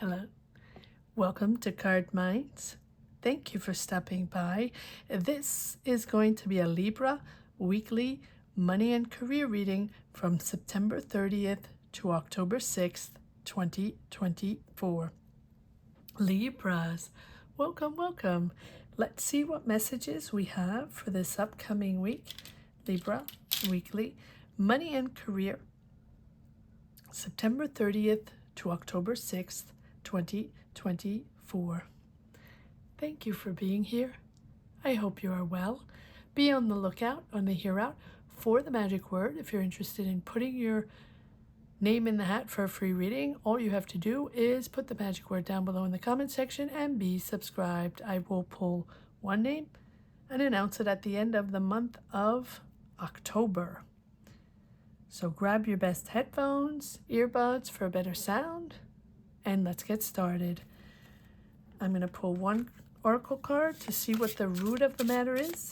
Hello, welcome to Cardminds. Thank you for stopping by. This is going to be a Libra weekly money and career reading from September 30th to October 6th, 2024. Libras, welcome, welcome. Let's see what messages we have for this upcoming week. Libra weekly money and career, September 30th to October 6th, 2024. Thank you for being here. I hope you are well. Be on the lookout, on the hear out for the magic word. If you're interested in putting your name in the hat for a free reading, all you have to do is put the magic word down below in the comment section and be subscribed. I will pull one name and announce it at the end of the month of October. So grab your best headphones, earbuds for a better sound, and let's get started. I'm going to pull one oracle card to see what the root of the matter is,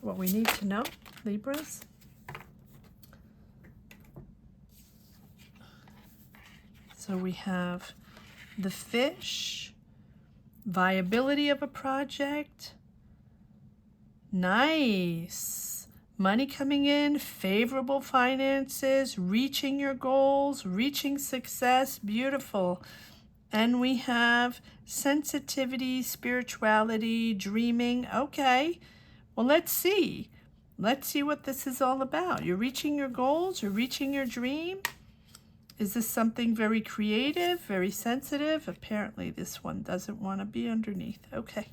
what we need to know, Libras. So we have the fish, viability of a project, nice. Money coming in, favorable finances, reaching your goals, reaching success, beautiful. And we have sensitivity, spirituality, dreaming. Okay, well, let's see. Let's see what this is all about. You're reaching your goals, you're reaching your dream. Is this something very creative, very sensitive? Apparently this one doesn't want to be underneath. Okay.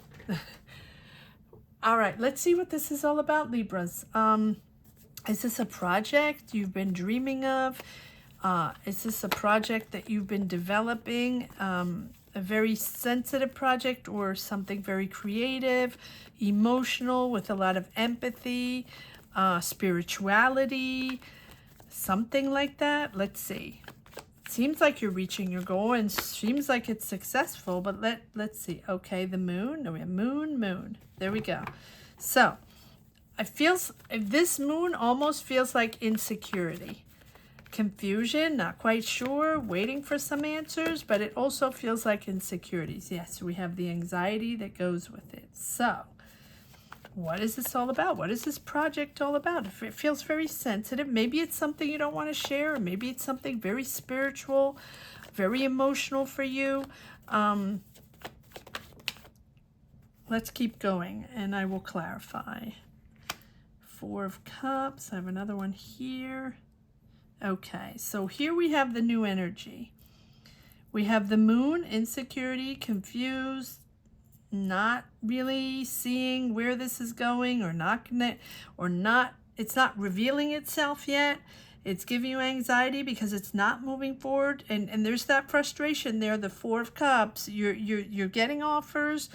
All right, let's see what this is all about, Libras. Is this a project you've been dreaming of? Is this a project that you've been developing? A very sensitive project or something very creative, emotional, with a lot of empathy, spirituality, something like that? Let's see. Seems like you're reaching your goal and seems like it's successful, but let's see. Okay, the moon. No, we have moon. There we go. So this moon almost feels like insecurity, confusion, not quite sure, waiting for some answers, but it also feels like insecurities. Yes, we have the anxiety that goes with it. So what is this all about? What is this project all about? If it feels very sensitive, maybe it's something you don't want to share, or maybe it's something very spiritual, very emotional for you. Let's keep going and I will clarify. Four of Cups. I have another one here. Okay, so here we have the new energy. We have the moon, insecurity, confused, not really seeing where this is going, it's not revealing itself yet. It's giving you anxiety because it's not moving forward, and there's that frustration there. The Four of Cups, you're getting offers,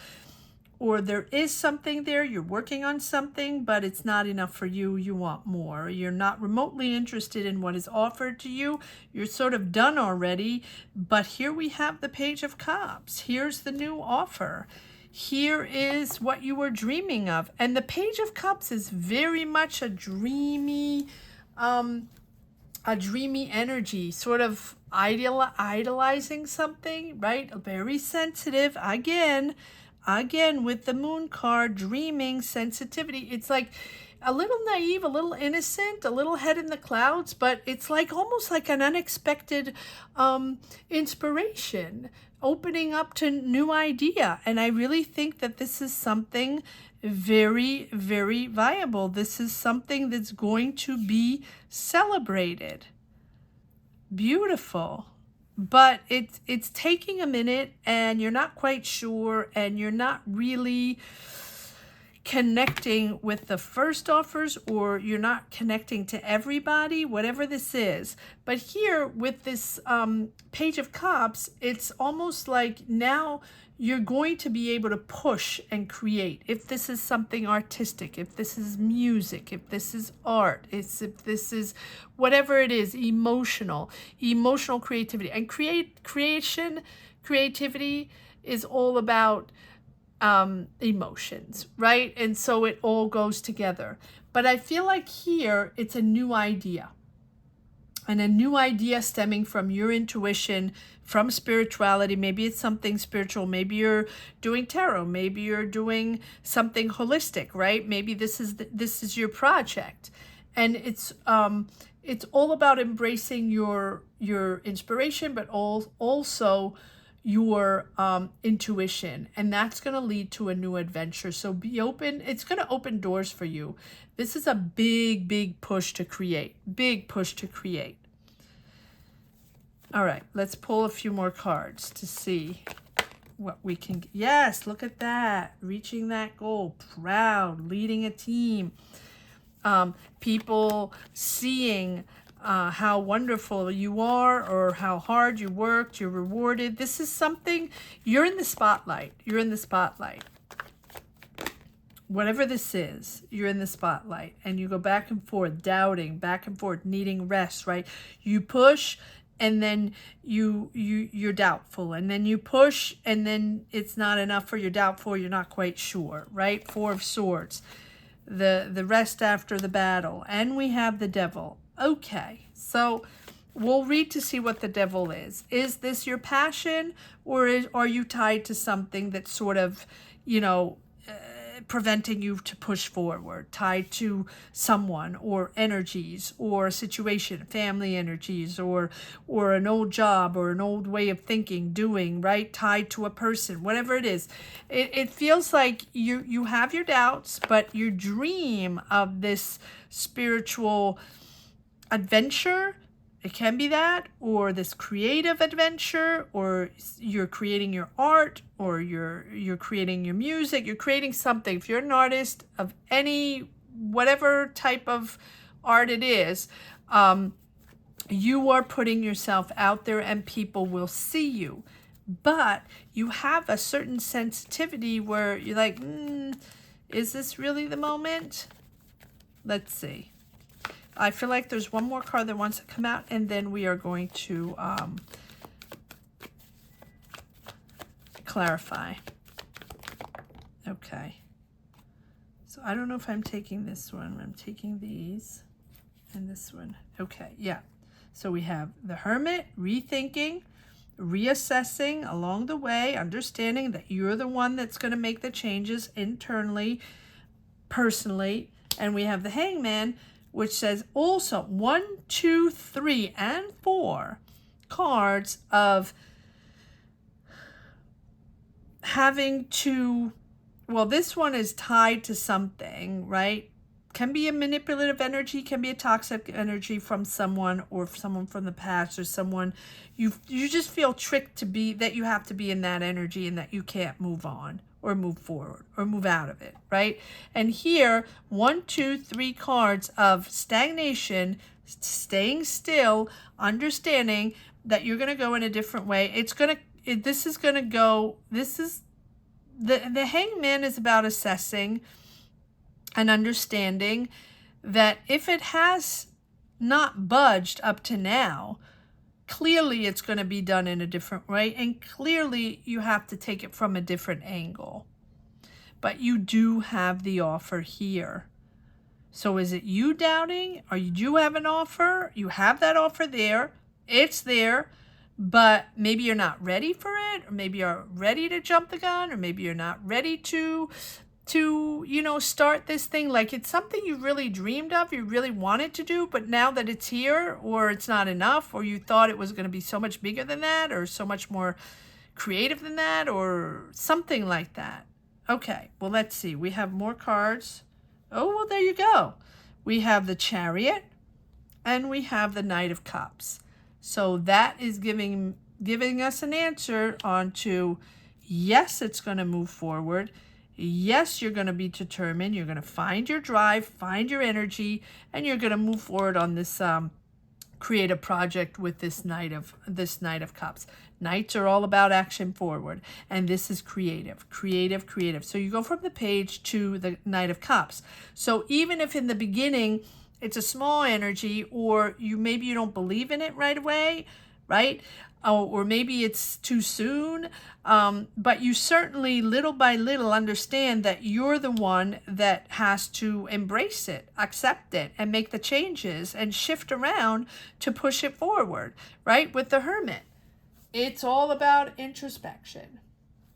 or there is something there, you're working on something, but it's not enough for you. You want more. You're not remotely interested in what is offered to you. You're sort of done already, but here we have the Page of Cups. Here's the new offer. Here is what you were dreaming of. And the Page of Cups is very much a dreamy energy, sort of idolizing something, right? Very sensitive. Again, with the moon card, dreaming, sensitivity. It's like a little naive, a little innocent, a little head in the clouds, but it's like almost like an unexpected inspiration, opening up to new idea. And I really think that this is something very, very viable. This is something that's going to be celebrated. Beautiful. But it's taking a minute and you're not quite sure and you're not really connecting with the first offers, or you're not connecting to everybody, whatever this is. But here with this Page of Cups, it's almost like now you're going to be able to push and create. If this is something artistic, if this is music, if this is art, if this is whatever it is, emotional creativity. And creativity is all about emotions, right? And so it all goes together. But I feel like here it's a new idea. and a new idea stemming from your intuition, from spirituality. Maybe it's something spiritual. Maybe you're doing tarot. Maybe you're doing something holistic, right? Maybe this is your project, and it's all about embracing your inspiration, but also your intuition, and that's going to lead to a new adventure. So be open. It's going to open doors for you. This is a big push to create. Big push to create. All right, let's pull a few more cards to see what we can. Yes, look at that. Reaching that goal. Proud. Leading a team. People seeing how wonderful you are, or how hard you worked, you're rewarded. This is something, you're in the spotlight. You're in the spotlight. Whatever this is, you're in the spotlight, and you go back and forth, doubting, back and forth, needing rest, right? You push, and then you're doubtful, and then you push, and then it's not enough, for you're doubtful, you're not quite sure, right? Four of Swords, the rest after the battle, and we have the Devil. Okay, so we'll read to see what the Devil is. Is this your passion, or are you tied to something that's sort of, preventing you to push forward, tied to someone or energies or a situation, family energies, or an old job or an old way of thinking, doing, right? Tied to a person, whatever it is. It feels like you have your doubts, but your dream of this spiritual adventure, it can be that, or this creative adventure, or you're creating your art, or you're creating your music, you're creating something. If you're an artist of any, whatever type of art it is, you are putting yourself out there, and people will see you. But you have a certain sensitivity where you're like, is this really the moment? Let's see. I feel like there's one more card that wants to come out, and then we are going to clarify. Okay. So I don't know if I'm taking this one. I'm taking these and this one. Okay, yeah. So we have the Hermit, rethinking, reassessing along the way, understanding that you're the one that's going to make the changes internally, personally. And we have the Hangman, which says also 1, 2, 3, and 4 cards of having to, well, this one is tied to something, right? Can be a manipulative energy, can be a toxic energy from someone, or someone from the past, or someone you just feel tricked to be, that you have to be in that energy, and that you can't move on or move forward or move out of it, right? And here, 1, 2, 3 cards of stagnation, staying still, understanding that you're going to go in a different way. This is the Hangman is about assessing and understanding that if it has not budged up to now, clearly it's going to be done in a different way, and clearly you have to take it from a different angle. But you do have the offer here. So is it you doubting, or you do have an offer? You have that offer there. It's there, but maybe you're not ready for it, or maybe you're ready to jump the gun, or maybe you're not ready to start this thing. Like it's something you really dreamed of, you really wanted to do, but now that it's here, or it's not enough, or you thought it was going to be so much bigger than that, or so much more creative than that, or something like that. Okay, well, let's see. We have more cards. Oh, well, there you go. We have the Chariot, and we have the Knight of Cups. So that is giving us an answer on to, yes, it's going to move forward. Yes, you're going to be determined. You're going to find your drive, find your energy, and you're going to move forward on this creative project with this Knight of Cups. Knights are all about action forward, and this is creative. So you go from the page to the Knight of Cups. So even if in the beginning it's a small energy, or maybe you don't believe in it right away, right? or maybe it's too soon. But you certainly, little by little, understand that you're the one that has to embrace it, accept it, and make the changes and shift around to push it forward, right? With the Hermit, it's all about introspection.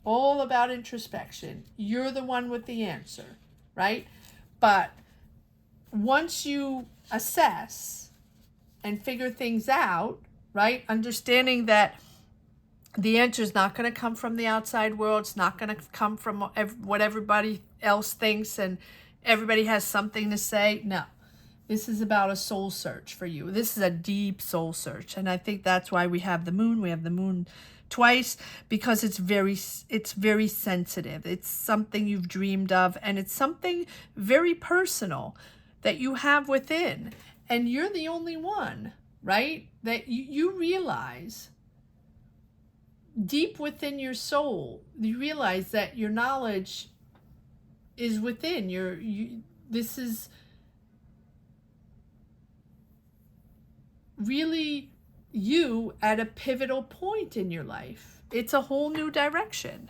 All about introspection. You're the one with the answer, right? But once you assess and figure things out, right? Understanding that the answer is not going to come from the outside world. It's not going to come from what everybody else thinks and everybody has something to say. No, this is about a soul search for you. This is a deep soul search. And I think that's why we have the moon. We have the moon twice, because it's very sensitive. It's something you've dreamed of, and it's something very personal that you have within, and you're the only one, right? That you realize deep within your soul, you realize that your knowledge is within this is really you at a pivotal point in your life. It's a whole new direction.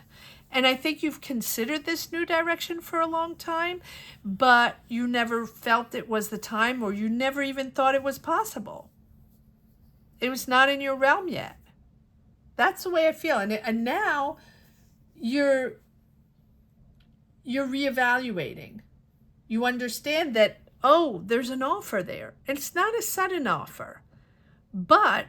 And I think you've considered this new direction for a long time, but you never felt it was the time, or you never even thought it was possible. It was not in your realm yet. That's the way I feel. And now you're reevaluating. You understand that, oh, there's an offer there. It's not a sudden offer. But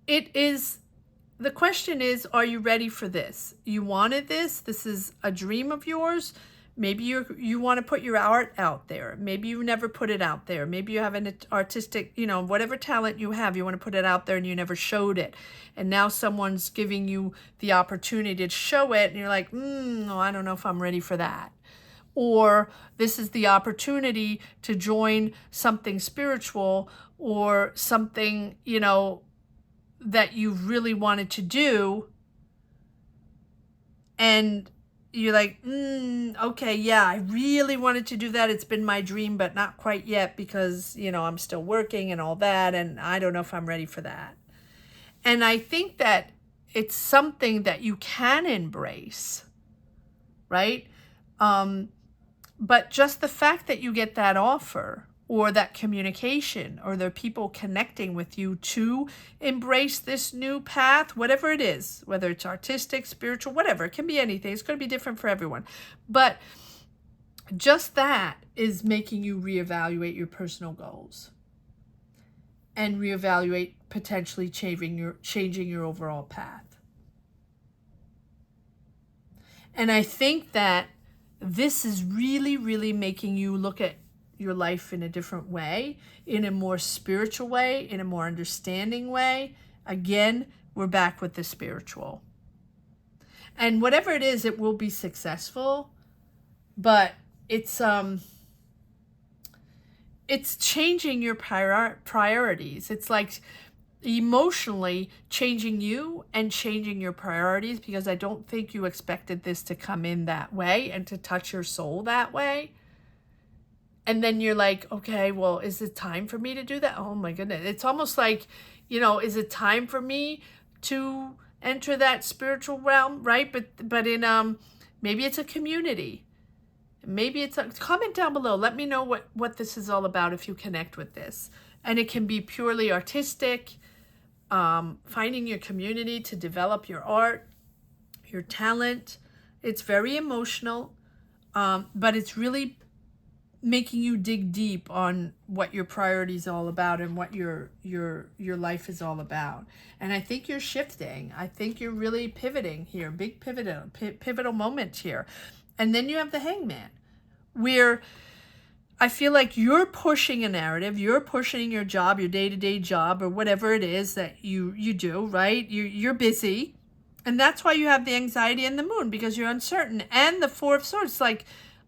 the question is, are you ready for this? You wanted this. This is a dream of yours. Maybe you want to put your art out there. Maybe you never put it out there. Maybe you have an artistic, whatever talent you have, you want to put it out there and you never showed it. And now someone's giving you the opportunity to show it and you're like, no, I don't know if I'm ready for that. Or this is the opportunity to join something spiritual or something, that you really wanted to do. And you're like, okay, yeah, I really wanted to do that. It's been my dream, but not quite yet because, I'm still working and all that. And I don't know if I'm ready for that. And I think that it's something that you can embrace, right? But just the fact that you get that offer or that communication or there are people connecting with you to embrace this new path, whatever it is, whether it's artistic, spiritual, whatever, it can be anything. It's going to be different for everyone. But just that is making you reevaluate your personal goals and reevaluate potentially changing your overall path. And I think that this is really, really making you look at your life in a different way, in a more spiritual way, in a more understanding way. Again, we're back with the spiritual. And whatever it is, it will be successful, but it's changing your priorities. It's like emotionally changing you and changing your priorities, because I don't think you expected this to come in that way and to touch your soul that way. And then you're like, okay, well, is it time for me to do that? Oh my goodness. It's almost like, is it time for me to enter that spiritual realm, right? But in maybe it's a community. Maybe it's comment down below. Let me know what this is all about if you connect with this. And it can be purely artistic, finding your community to develop your art, your talent. It's very emotional, but it's really making you dig deep on what your priority is all about and what your life is all about. And I think you're shifting. I think you're really pivoting here, big pivotal moment here. And then you have the Hangman, where I feel like you're pushing a narrative, you're pushing your job, your day-to-day job, or whatever it is that you do, right? You're busy. And that's why you have the anxiety and the moon, because you're uncertain. And the Four of Swords, like,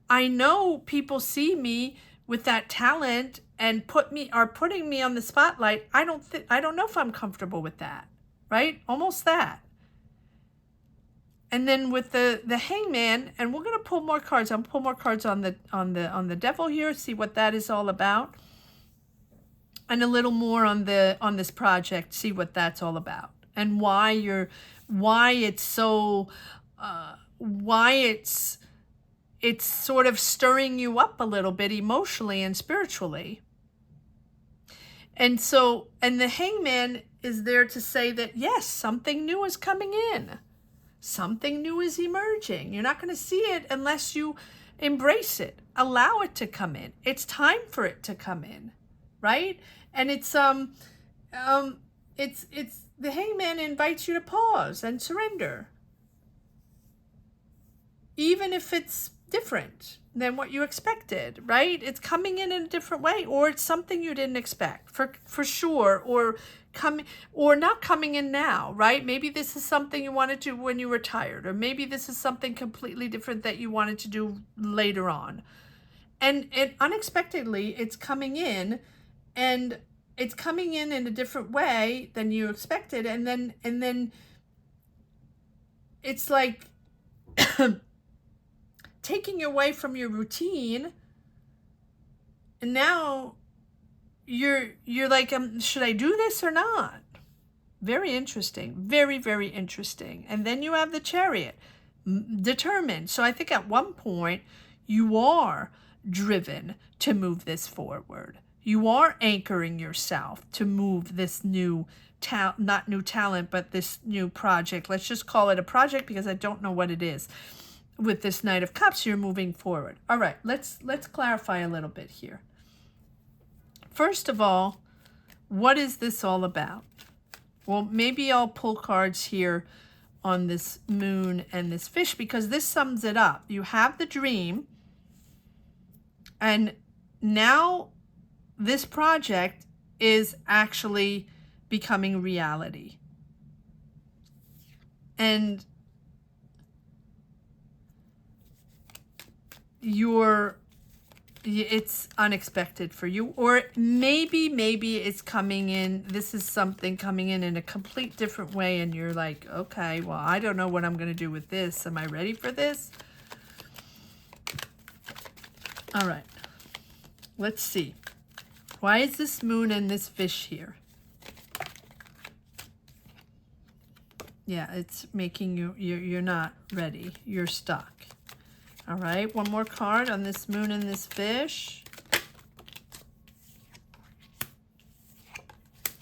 I know people see me with that talent and are putting me on the spotlight. I don't know if I'm comfortable with that, right? Almost that. And then with the Hangman, and we're gonna pull more cards. I'll pull more cards on the Devil here, see what that is all about. and a little more on this project, see what that's all about, and why it's so why it's sort of stirring you up a little bit emotionally and spiritually. And so, and the Hangman is there to say that yes, something new is coming in, something new is emerging. You're not going to see it unless you embrace it, allow it to come in. It's time for it to come in, right? And it's the Hangman invites you to pause and surrender, even if it's different than what you expected, right? It's coming in a different way, or it's something you didn't expect for sure, or not coming in now, right? Maybe this is something you wanted to do when you were tired, or maybe this is something completely different that you wanted to do later on. And unexpectedly, it's coming in, and it's coming in a different way than you expected, and then it's like taking you away from your routine, and now you're like, should I do this or not? Very interesting, very, very interesting. And then you have the Chariot, determined. So I think at one point you are driven to move this forward. You are anchoring yourself to move this new not new talent, but this new project. Let's just call it a project because I don't know what it is. With this Knight of Cups, you're moving forward. All right, let's clarify a little bit here. First of all, what is this all about? Well, maybe I'll pull cards here on this moon and this fish, because this sums it up. You have the dream, and now this project is actually becoming reality. And it's unexpected for you, or maybe it's coming in, this is something coming in a complete different way, and you're like, okay, well, I don't know what I'm going to do with this. Am I ready for this? All right, let's see. Why is this moon and this fish here? Yeah, it's making you're not ready. You're stuck. All right, one more card on this moon and this fish.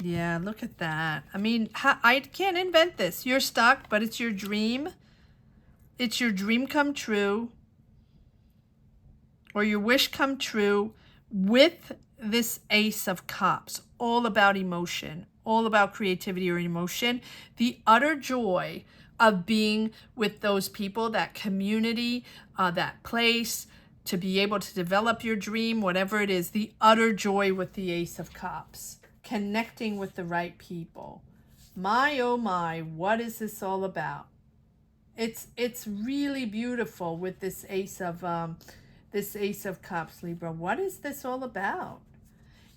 Yeah, look at that. I mean, I can't invent this. You're stuck, but it's your dream. It's your dream come true, or your wish come true, with this Ace of Cups. All about emotion, all about creativity or emotion. The utter joy of being with those people, that community, that place, to be able to develop your dream, whatever it is, the utter joy with the Ace of Cups, connecting with the right people. My, oh my, what is this all about? It's really beautiful with this Ace of Cups, Libra. What is this all about?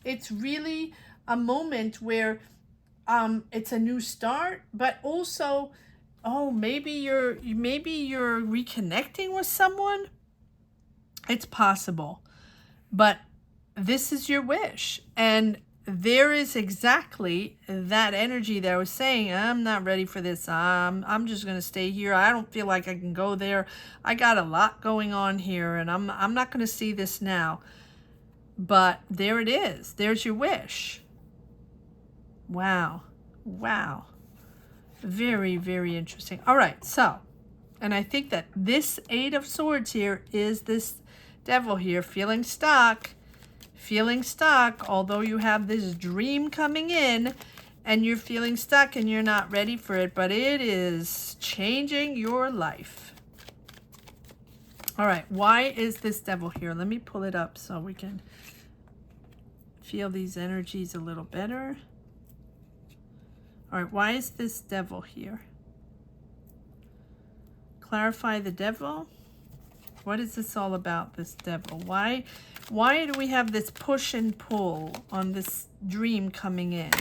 It's really a moment where it's a new start, but also, oh, maybe you're reconnecting with someone. It's possible, but this is your wish, and there is exactly that energy that I was saying. I'm not ready for this. I'm just gonna stay here. I don't feel like I can go there. I got a lot going on here, and I'm not gonna see this now. But there it is. There's your wish. Wow. Wow. Very, very interesting. All right, so, and I think that this Eight of Swords here is this Devil here, feeling stuck, although you have this dream coming in, and you're feeling stuck and you're not ready for it, but it is changing your life. All right, why is this Devil here? Let me pull it up so we can feel these energies a little better. All right, why is this Devil here? Clarify the Devil. What is this all about, this Devil? Why do we have this push and pull on this dream coming in?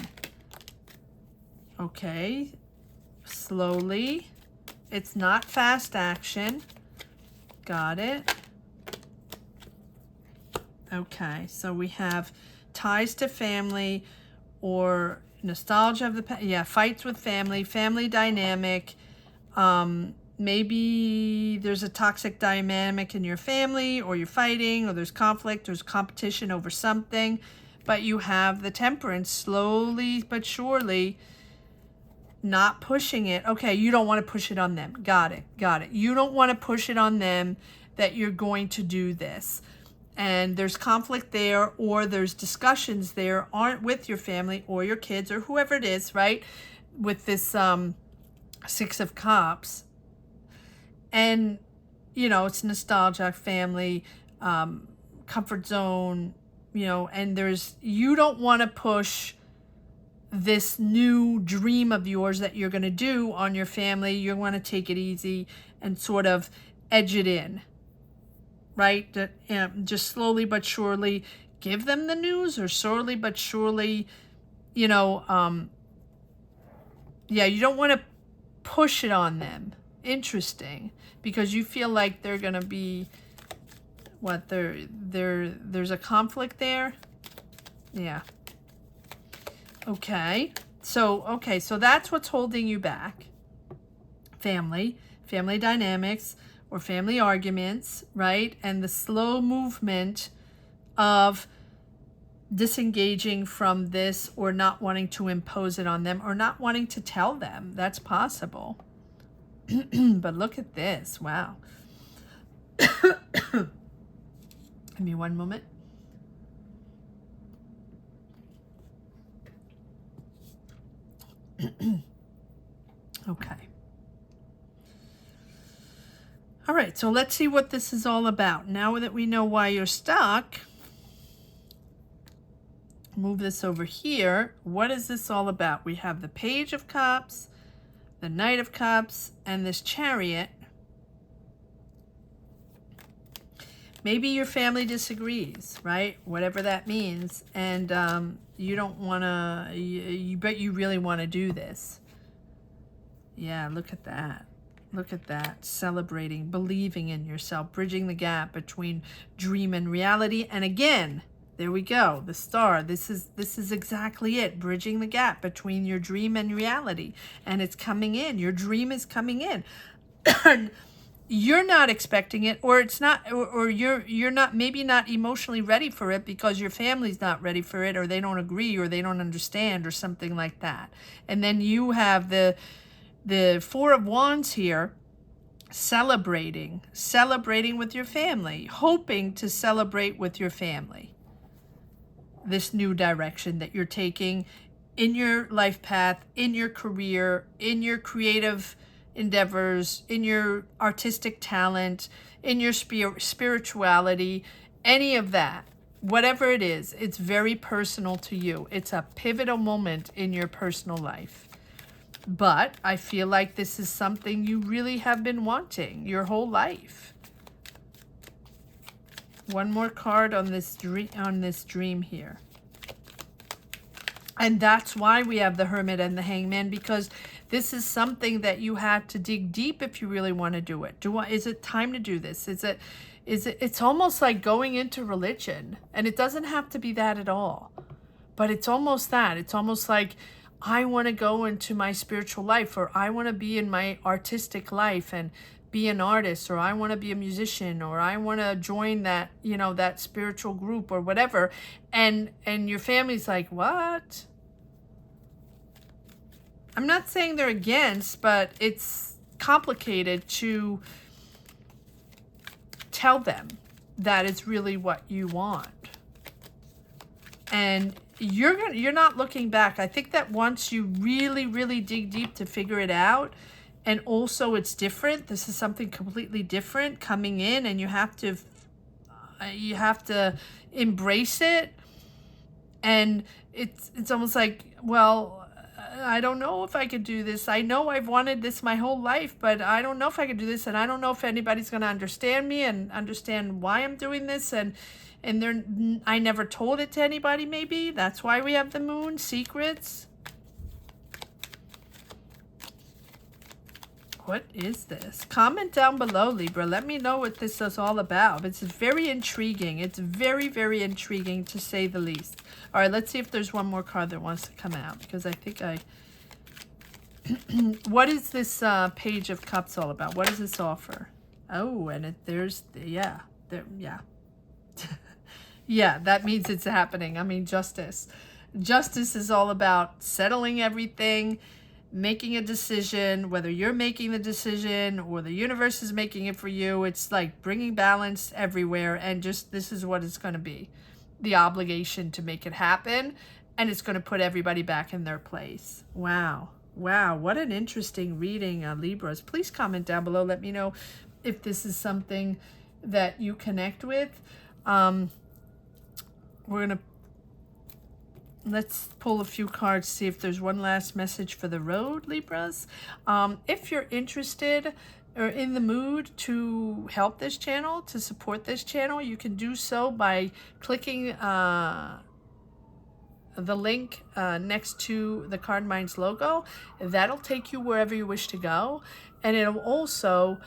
Okay, slowly. It's not fast action. Got it. Okay, so we have ties to family or nostalgia of the past. Yeah, fights with family, family dynamic. Maybe there's a toxic dynamic in your family, or you're fighting, or there's conflict, there's competition over something, but you have the Temperance, slowly but surely not pushing it. Okay, you don't want to push it on them. Got it. You don't want to push it on them that you're going to do this. And there's conflict there, or there's discussions there, aren't with your family or your kids or whoever it is, right? With this Six of Cups. And, you know, it's nostalgia, family, comfort zone, you know, and you don't want to push this new dream of yours that you're going to do on your family. You want to take it easy and sort of edge it in, right? Just slowly but surely give them the news, or slowly but surely, you know, yeah, you don't want to push it on them. Interesting, because you feel like they're going to be, what, there's a conflict there. Yeah. Okay, so that's what's holding you back. Family dynamics, or family arguments, right? And the slow movement of disengaging from this, or not wanting to impose it on them, or not wanting to tell them. That's possible. But look at this. Wow. Give me one moment. Okay. All right, so let's see what this is all about. Now that we know why you're stuck, move this over here. What is this all about? We have the Page of Cups, the Knight of Cups, and this Chariot. Maybe your family disagrees, right? Whatever that means. And you don't want to, but you really want to do this. Yeah, look at that. Look at that. Celebrating, believing in yourself, bridging the gap between dream and reality. And again, there we go. The Star. This is exactly it. Bridging the gap between your dream and reality. And it's coming in. Your dream is coming in. You're not expecting it, or it's not, or you're not, maybe not emotionally ready for it because your family's not ready for it, or they don't agree, or they don't understand, or something like that. And then you have the Four of Wands here, celebrating with your family, hoping to celebrate with your family this new direction that you're taking in your life path, in your career, in your creative endeavors, in your artistic talent, in your spirituality, any of that, whatever it is, it's very personal to you. It's a pivotal moment in your personal life. But I feel like this is something you really have been wanting your whole life. One more card on this dream here. And that's why we have the Hermit and the Hangman, because this is something that you have to dig deep if you really want to do it. Is it time to do this? It's almost like going into religion, and it doesn't have to be that at all. But it's almost that. It's almost like, I want to go into my spiritual life, or I want to be in my artistic life and be an artist, or I want to be a musician, or I want to join that, you know, that spiritual group or whatever. And your family's like, what? I'm not saying they're against, but it's complicated to tell them that it's really what you want. And you're not looking back. I think that once you really, really dig deep to figure it out, and also it's different. This is something completely different coming in, and you have to embrace it. And it's almost like, well, I don't know if I could do this. I know I've wanted this my whole life, but I don't know if I could do this, and I don't know if anybody's going to understand me and understand why I'm doing this, and I never told it to anybody. Maybe that's why we have the Moon, secrets. What is this? Comment down below, Libra. Let me know what this is all about. It's very intriguing. It's very, very intriguing, to say the least. All right, let's see if there's one more card that wants to come out, because I think I... What is this Page of Cups all about? What does this offer? Oh, and there's... Yeah. Yeah. Yeah, that means it's happening. I mean, justice. Justice is all about settling everything, making a decision, whether you're making the decision or the universe is making it for you. It's like bringing balance everywhere, and just this is what it's going to be. The obligation to make it happen, and it's going to put everybody back in their place. Wow. Wow, what an interesting reading, Libras. Please comment down below. Let me know if this is something that you connect with. We're going to... Let's pull a few cards, see if there's one last message for the road, Libras. If you're interested or in the mood to help this channel, to support this channel, you can do so by clicking the link next to the cardminds logo. That'll take you wherever you wish to go, and it'll also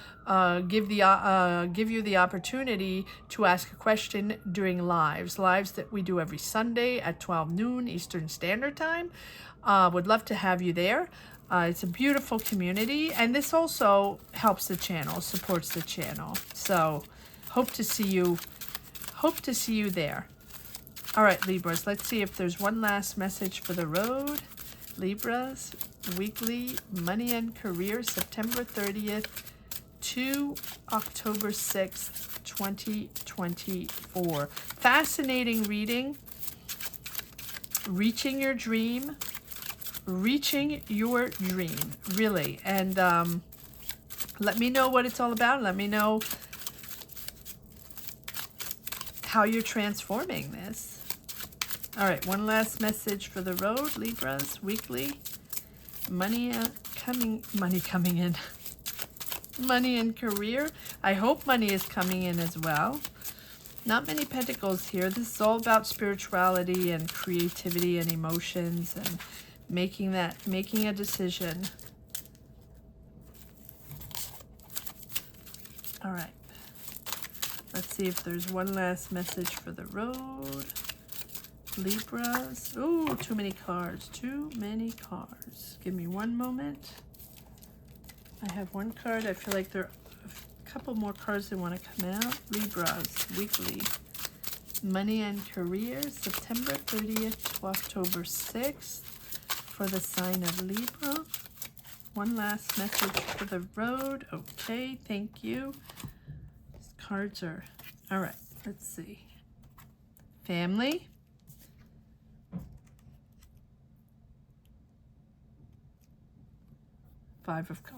give you the opportunity to ask a question during lives that we do every Sunday at 12 noon Eastern Standard Time. Would love to have you there. It's a beautiful community, and this also helps the channel, supports the channel. So hope to see you there. All right, Libras, let's see if there's one last message for the road. Libras, weekly money and career, September 30th to October 6th, 2024. Fascinating reading. Reaching your dream. Reaching your dream, really. And let me know what it's all about. Let me know how you're transforming this. All right, one last message for the road, Libras, weekly. Money coming in. Money and career. I hope money is coming in as well. Not many pentacles here. This is all about spirituality and creativity and emotions and making a decision. All right. Let's see if there's one last message for the road. Libras. Ooh, too many cards. Too many cards. Give me one moment. I have one card. I feel like there are a couple more cards that want to come out. Libras, weekly. Money and career, September 30th to October 6th for the sign of Libra. One last message for the road. Okay, thank you. These cards are... All right, let's see. Family.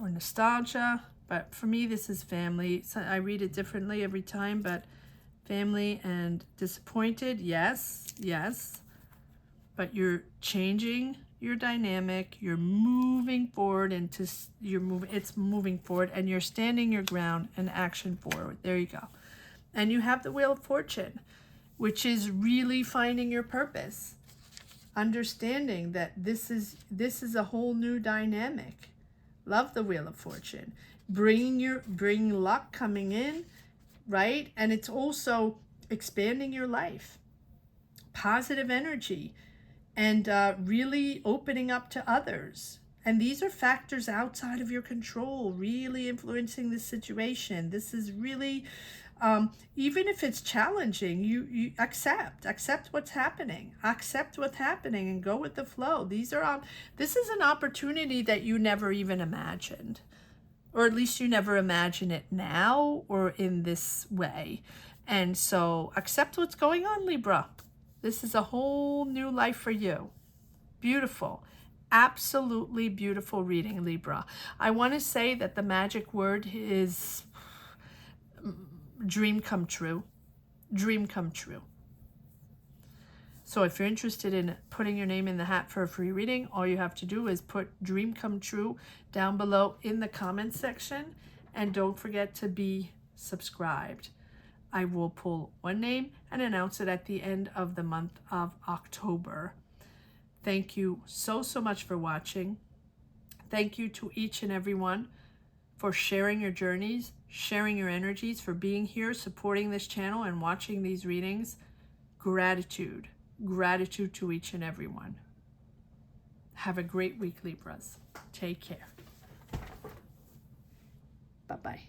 Or nostalgia, but for me this is family. So I read it differently every time, but family and disappointed, yes, but you're changing your dynamic, you're moving forward into it's moving forward, and you're standing your ground and action forward. There you go. And you have the Wheel of Fortune, which is really finding your purpose, understanding that this is a whole new dynamic. Love the Wheel of Fortune. Bring luck coming in, right? And it's also expanding your life. Positive energy. And really opening up to others. And these are factors outside of your control, really influencing the situation. This is really, even if it's challenging, you accept what's happening. Accept what's happening and go with the flow. This is an opportunity that you never even imagined. Or at least you never imagine it now or in this way. And so accept what's going on, Libra. This is a whole new life for you. Beautiful. Absolutely beautiful reading, Libra. I want to say that the magic word is dream come true. Dream come true. So if you're interested in putting your name in the hat for a free reading, all you have to do is put dream come true down below in the comments section. And don't forget to be subscribed. I will pull one name and announce it at the end of the month of October. Thank you so much for watching. Thank you to each and every one for sharing your journeys, sharing your energies, for being here, supporting this channel, and watching these readings. Gratitude. Gratitude to each and every one. Have a great week, Libras. Take care. Bye-bye.